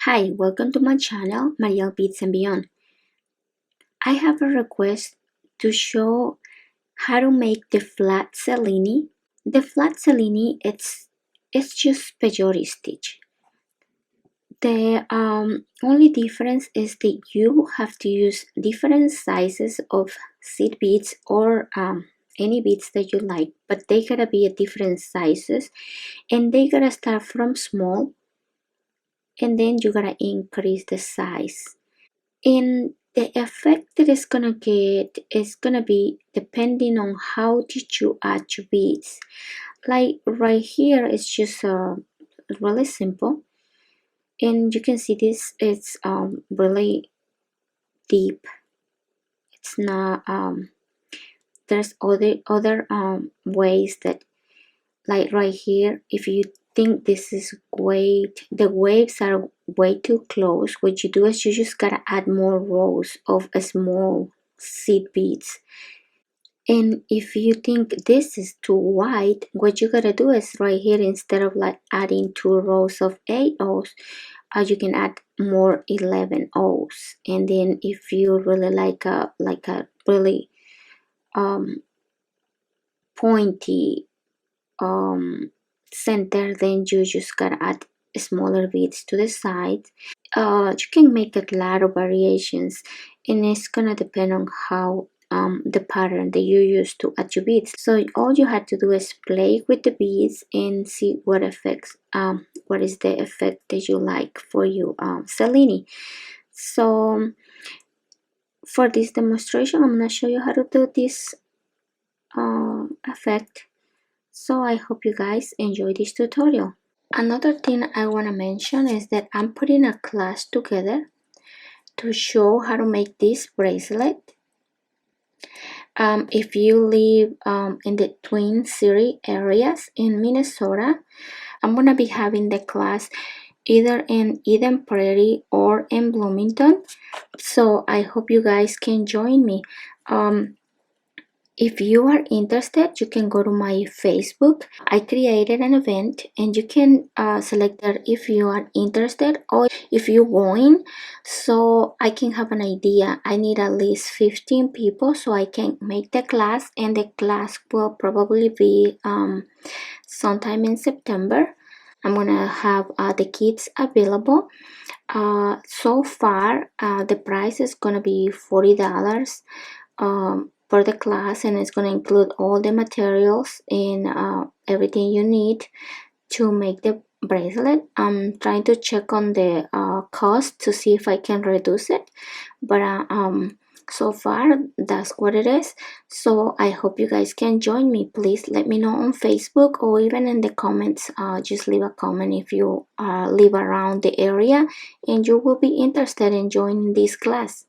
Hi, welcome to my channel, MarielBeadsandBeyond. I have a request to show how to make the flat Cellini. The flat Cellini, it's just Peyote Stitch. The only difference is that you have to use different sizes of seed beads or any beads that you like, but they gotta be at different sizes, and they gotta start from small, and then you gotta increase the size. And the effect that it's gonna get is gonna be depending on how did you add your beads. Like right here, it's just really simple, and you can see this. It's really deep. It's not there's other ways that, like right here, if you think this is the waves are way too close, what you do is you just gotta add more rows of small seed beads. And if you think this is too wide, what you gotta do is right here, instead of like adding 2 rows of 8 O's, you can add more 11 O's. And then if you really like a really pointy center, then you just gotta add smaller beads to the side. You can make a lot of variations, and it's gonna depend on how the pattern that you use to add your beads. So all you have to do is play with the beads and see what effects what is the effect that you like for you Cellini. So for this demonstration, I'm gonna show you how to do this effect. So I hope you guys enjoy this tutorial. Another thing I want to mention is that I'm putting a class together to show how to make this bracelet. If you live in the Twin City areas in Minnesota, I'm gonna be having the class either in Eden Prairie or in Bloomington. So I hope you guys can join me. If you are interested, you can go to my Facebook. I created an event, and you can select there if you are interested or if you're going, so I can have an idea. I need at least 15 people so I can make the class, and the class will probably be sometime in September. I'm gonna have the kits available. So far, the price is gonna be $40 for the class, and it's going to include all the materials and everything you need to make the bracelet. I'm trying to check on the cost to see if I can reduce it, but so far that's what it is. So I hope you guys can join me. Please let me know on Facebook or even in the comments. Just leave a comment if you live around the area and you will be interested in joining this class.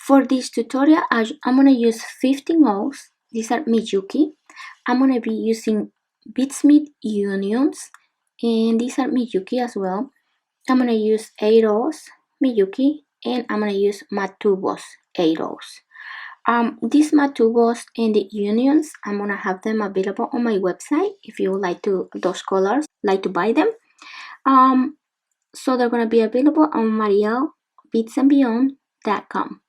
For this tutorial, I'm going to use 15 O's. These are Miyuki. I'm going to be using Beadsmith Unions, and these are Miyuki as well. I'm going to use 8 O's, Miyuki, and I'm going to use Matubos 8 O's. These Matubos and the Unions, I'm going to have them available on my website if you would like to, those colors, like to buy them. So they're going to be available on MarielBeadsandBeyond.com.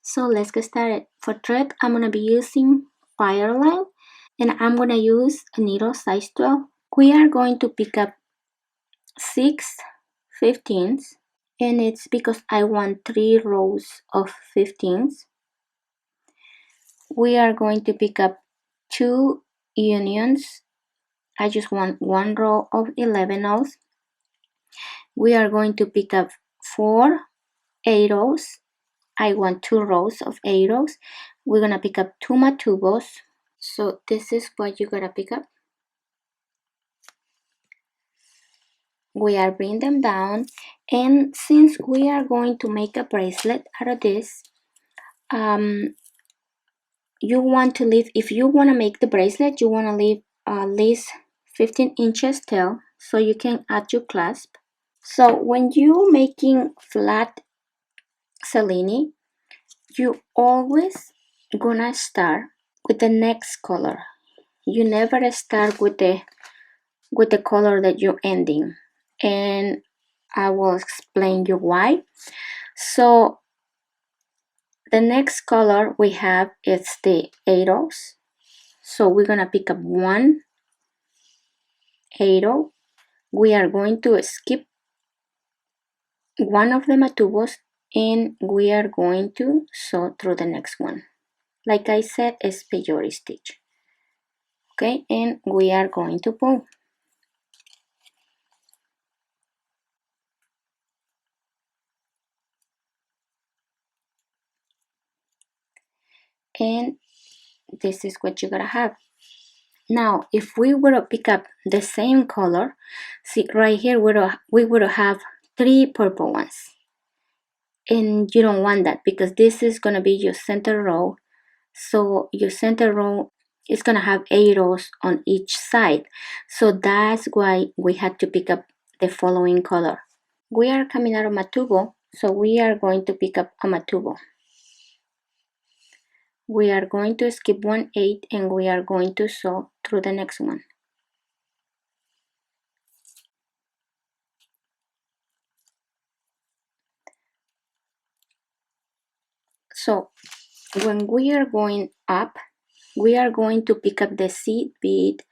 So let's get started. For thread, I'm going to be using Fireline, and I'm going to use a needle size 12. We are going to pick up 6 15s, and it's because I want 3 rows of 15s. We are going to pick up 2 unions. I just want 1 row of 11 O's. We are going to pick up 4 8 O's. I want 2 rows of 8 O's. We're gonna pick up 2 matubos. So this is what you gotta pick up. We are bringing them down, and since we are going to make a bracelet out of this, you want to leave, if you want to make the bracelet, you want to leave at least 15 inches tail so you can add your clasp. So when you're making flat Cellini, you always gonna start with the next color. You never start with the color that you're ending. And I will explain you why. So the next color we have is the arrows. So we're gonna pick up one arrow. We are going to skip one of the matubos and we are going to sew through the next one. Like I said, it's Peyote Stitch. Okay, and we are going to pull. And this is what you're gonna have. Now, if we were to pick up the same color, see right here, we would have 3 purple ones. And you don't want that because this is gonna be your center row. So your center row is gonna have arrows on each side. So that's why we had to pick up the following color. We are coming out of matubo, so we are going to pick up a matubo. We are going to skip 1/8 and we are going to sew through the next one. So when we are going up, we are going to pick up the seed bead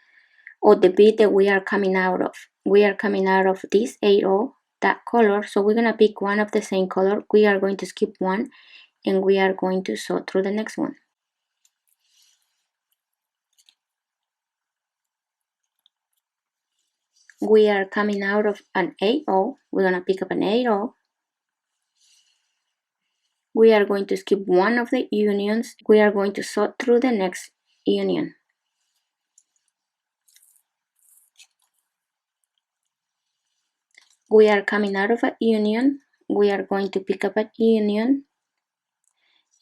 or the bead that we are coming out of. We are coming out of this arrow, that color, so we're gonna pick one of the same color. We are going to skip one and we are going to sew through the next one. We are coming out of an arrow. We're gonna pick up an arrow. We are going to skip one of the unions. We are going to sew through the next union. We are coming out of a union. We are going to pick up a union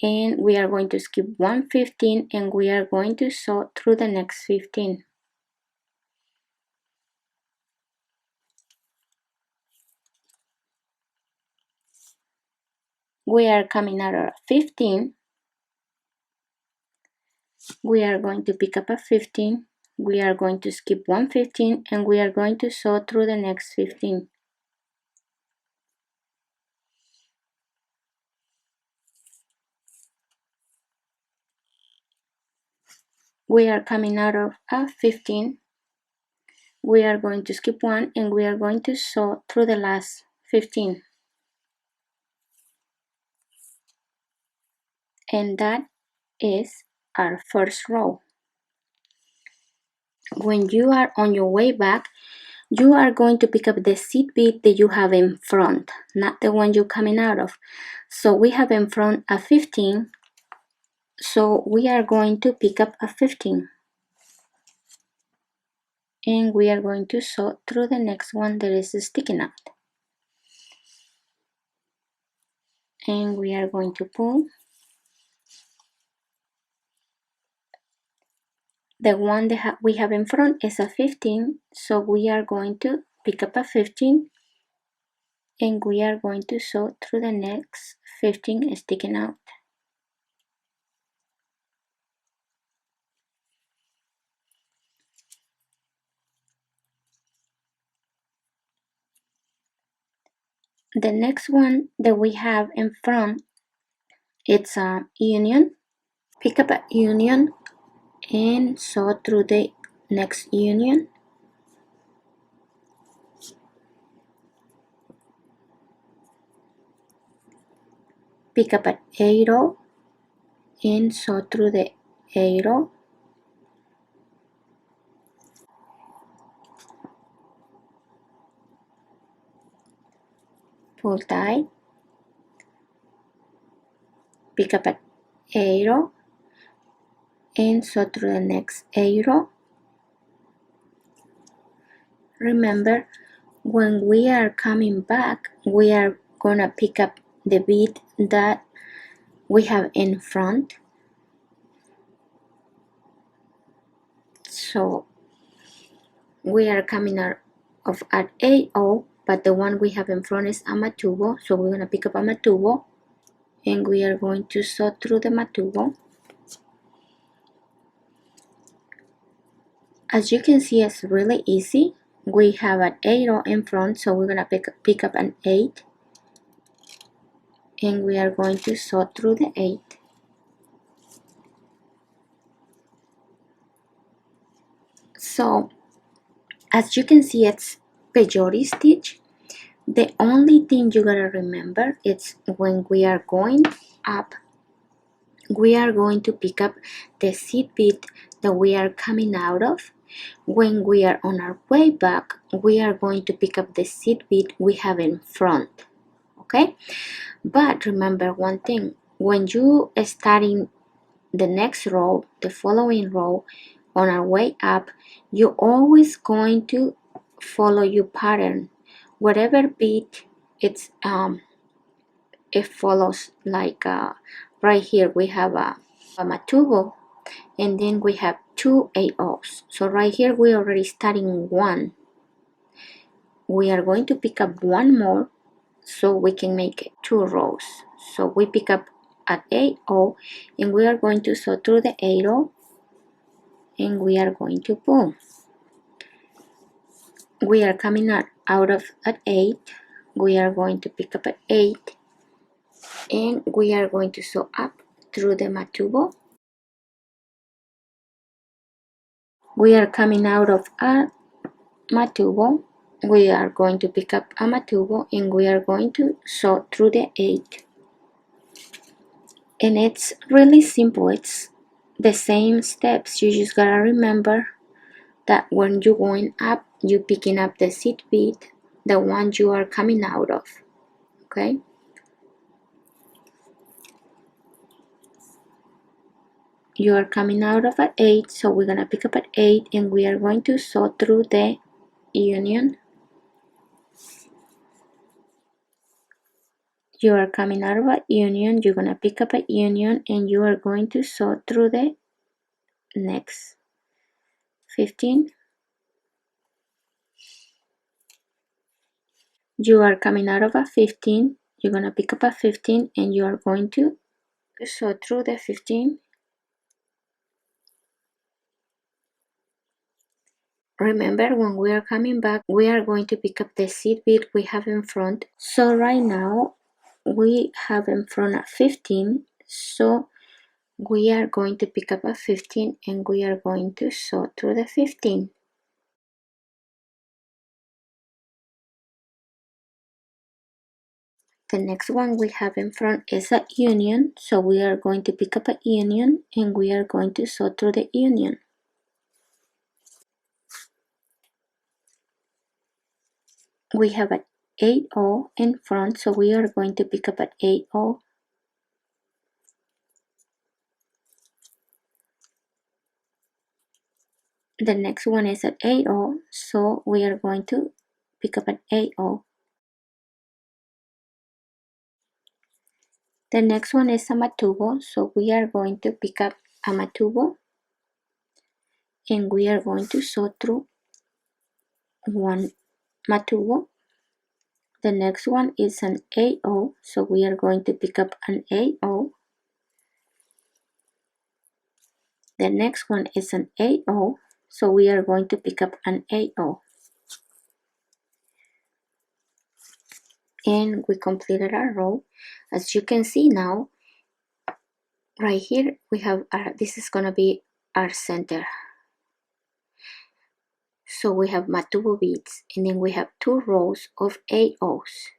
and we are going to skip 1/15 and we are going to sew through the next 15. We are coming out of 15. We are going to pick up a 15. We are going to skip 1/15 and we are going to sew through the next 15. We are coming out of a 15. We are going to skip one and we are going to sew through the last 15. And that is our first row. When you are on your way back, you are going to pick up the seed bead that you have in front, not the one you're coming out of. So we have in front a 15, so we are going to pick up a 15. And we are going to sew through the next one that is sticking out. And we are going to pull. The one that we have in front is a 15, so we are going to pick up a 15 and we are going to sew through the next 15 sticking out. The next one that we have in front, it's a union. Pick up a union and sew through the next union. Pick up an arrow and sew through the arrow. Pull tight. Pick up an arrow and sew through the next arrow. Remember, when we are coming back, we are gonna pick up the bead that we have in front. So we are coming out of an AO, but the one we have in front is a matubo, so we're gonna pick up a matubo and we are going to sew through the matubo. As you can see, it's really easy. we have an 8 in front, so we're gonna pick up an 8, and we are going to sew through the 8. So as you can see, it's Peyote Stitch. The only thing you gotta remember is when we are going up, we are going to pick up the seed bead that we are coming out of. When we are on our way back, we are going to pick up the seed bead we have in front. Okay, but remember one thing: when you are starting the next row, the following row, on our way up, you're always going to follow your pattern. Whatever bead it's it follows, like right here we have a matubo, and then we have 2 AOs. So right here we already starting 1. We are going to pick up 1 more so we can make 2 rows. So we pick up at AO, and we are going to sew through the AO, and we are going to pull. We are coming out of at 8. We are going to pick up at 8, and we are going to sew up through the matubo. We are coming out of a matubo. We are going to pick up a matubo, and we are going to sew through the 8. And it's really simple. It's the same steps. You just gotta remember that when you're going up, you're picking up the seed bead, the one you are coming out of. Okay, you are coming out of at 8, so we're gonna pick up at 8, and we are going to sew through the union. You are coming out of a union, you're gonna pick up a union, and you are going to sew through the next 15. You are coming out of a 15, you're gonna pick up a 15, and you are going to sew through the 15. Remember, when we are coming back, we are going to pick up the seed bead we have in front. So right now we have in front a 15, so we are going to pick up a 15, and we are going to sew through the 15. The next one we have in front is a union, so we are going to pick up a union, and we are going to sew through the union. We have an 8O in front, so we are going to pick up an 8O. The next one is an 8O, so we are going to pick up an 8O. The next one is a matubo, so we are going to pick up a matubo, and we are going to sew through 1 matubo. The next one is an AO, so we are going to pick up an AO. The next one is an AO, so we are going to pick up an AO. And we completed our row. As you can see now, right here we have this is gonna be our center. So we have matubo beads, and then we have 2 rows of AOs.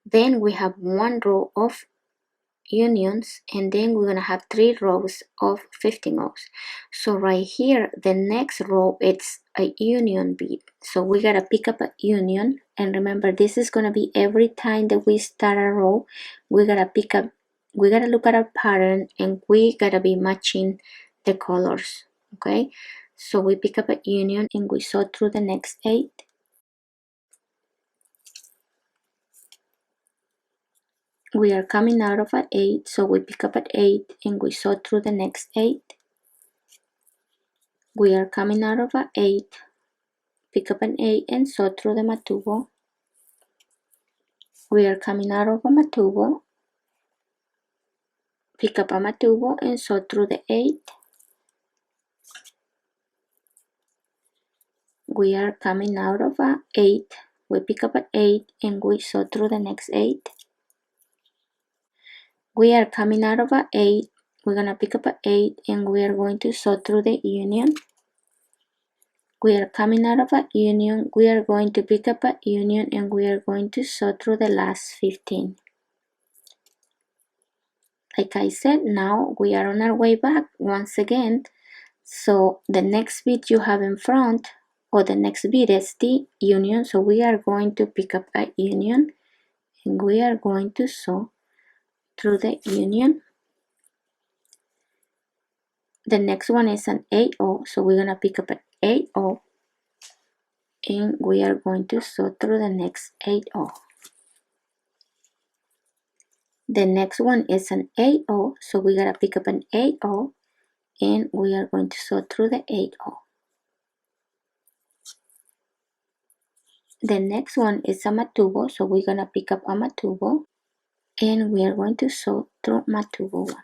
Then we have 1 row of unions, and then we're gonna have 3 rows of 15 O's. So right here, the next row, it's a union bead. So we gotta pick up a union, and remember, this is gonna be every time that we start a row, we gotta look at our pattern, and we gotta be matching the colors. Okay, so we pick up a union, and we sew through the next 8. We are coming out of an 8, so we pick up at 8, and we sew through the next 8. We are coming out of an 8, pick up an 8, and sew through the matubo. We are coming out of a matubo, pick up a matubo, and sew through the 8. we are coming out of a 8. We pick up an 8 and we sew through the next 8. We are coming out of a 8. We're gonna pick up an 8 and we are going to sew through the union. We are coming out of a union. We are going to pick up a union and we are going to sew through the last 15. Like I said, now we are on our way back once again. So the next bead you have in front, or the next bead, is the union. So we are going to pick up a union and we are going to sew through the union. The next one is an 8-0, so we're gonna pick up an 8-0 and we are going to sew through the next 8-0. The next one is an 8-0, so we gotta pick up an 8-0 and we are going to sew through the 8-0. The next one is a matubo, so we're gonna pick up a matubo and we are going to sew through matubo 1.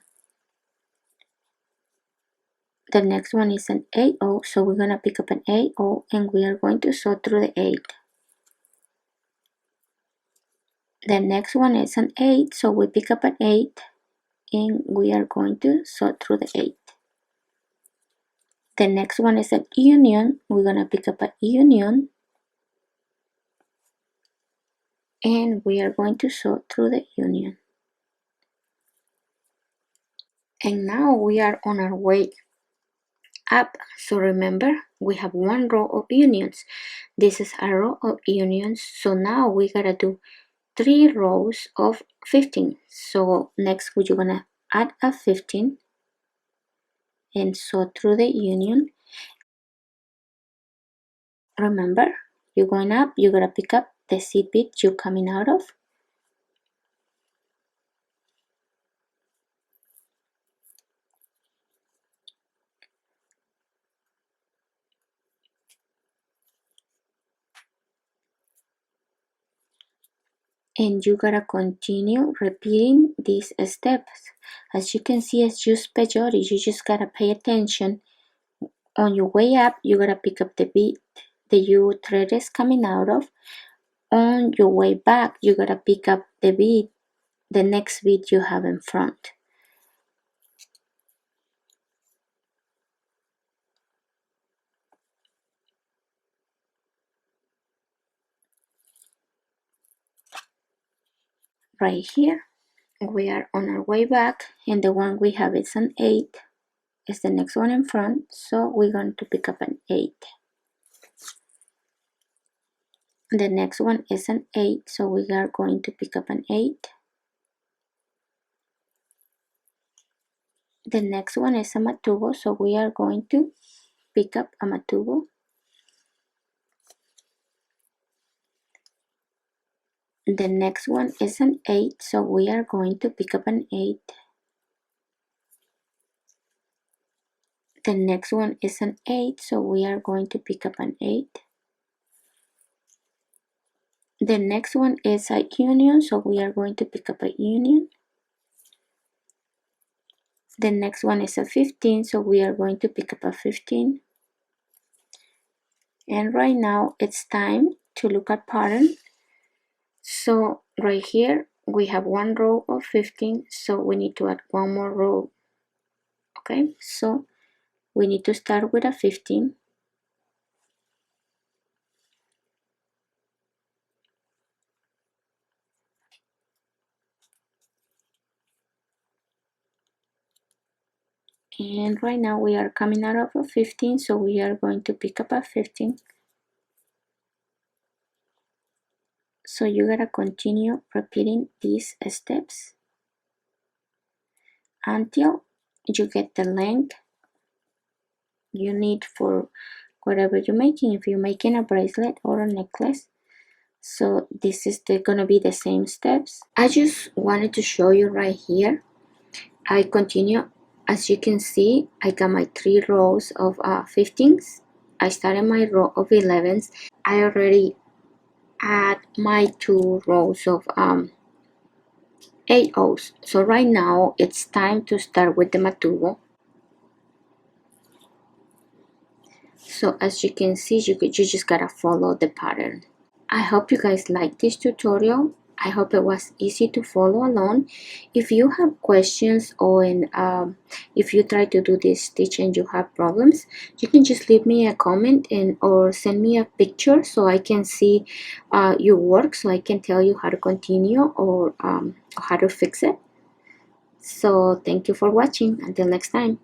The next one is an 8-0, so we're gonna pick up an 8-0 and we are going to sew through the 8. The next one is an 8, so we pick up an 8 and we are going to sew through the 8. The next one is an union. We're gonna pick up a union and we are going to sew through the union. And now we are on our way up. So remember, we have one row of unions. This is a row of unions. So now we gotta do 3 rows of 15. So next we're gonna add a 15 and sew through the union. Remember, you're going up, you gotta pick up the seed bead you're coming out of. And you gotta continue repeating these steps. As you can see, it's just peyote. You just gotta pay attention. On your way up, you gotta pick up the bead that your thread is coming out of. On your way back, you gotta pick up the bead, the next bead you have in front. Right here, we are on our way back, and the one we have is an 8. Is the next one in front, so we're going to pick up an 8. The next one is an 8, so we are going to pick up an 8. The next one is a matubo, so we are going to pick up a matubo. The next one is an 8, so we are going to pick up an 8. The next one is an 8, so we are going to pick up an 8. The next one is a union, so we are going to pick up a union. The next one is a 15, so we are going to pick up a 15. And right now it's time to look at pattern. So right here we have one row of 15, so we need to add one more row. Okay, so we need to start with a 15. And right now we are coming out of a 15, so we are going to pick up a 15. So you gotta continue repeating these steps until you get the length you need for whatever you're making. If you're making a bracelet or a necklace, so this is gonna be the same steps. I just wanted to show you right here. I continue. As you can see, I got my 3 rows of 15s. I started my row of 11s. I already add my 2 rows of 8-0s. So right now it's time to start with the matubo. So as you can see, you just gotta follow the pattern. I hope you guys like this tutorial. I hope it was easy to follow along. If you have questions, or if you try to do this stitch and you have problems, you can just leave me a comment or send me a picture so I can see your work, so I can tell you how to continue or how to fix it. So thank you for watching. Until next time.